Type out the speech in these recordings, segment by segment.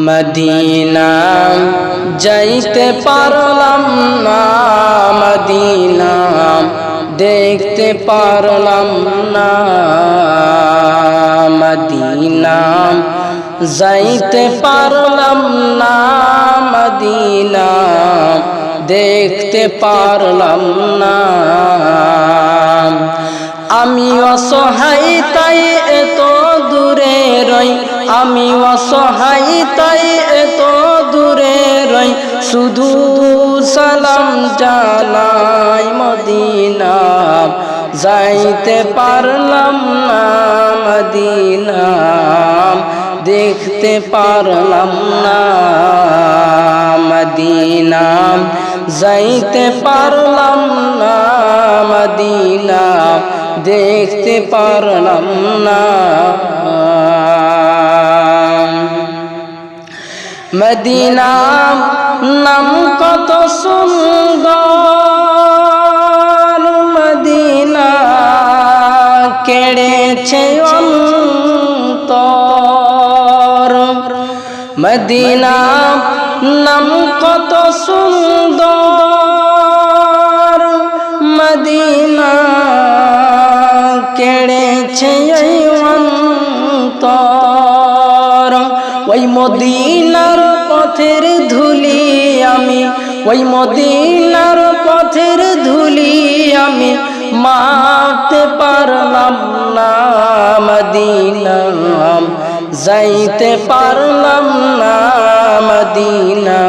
Medina যাইতে পারলাম না, মদিনা দেখতে পারলাম না, মদিনা যাইতে পারলাম না, মদিনা দেখতে পারলাম না। আমি অসহায় তাই এত দূরে রই, আমি অসহায় তাই এত দূরে রই, শুধু সালাম জানাই মদিনা যাইতে পারলাম না, মদিনা দেখতে পারলাম না, মদিনা যাইতে পারলাম না, মদিনা দেখতে পারলাম না। মদিনা নাম কত সুন্দর, মদিনা কেড়েছে অন্তর, মদিনা নাম কত সুন্দর, মদিনা কেড়েছে অন্তর। ওই মদিনার পথের ধুলি আমি, ওই মদিনার পথের ধুলি আমি মাপতে পারলাম না, মদিনা যাইতে পারলাম না, মদিনা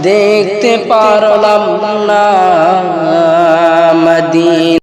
দেখতে পারলাম না,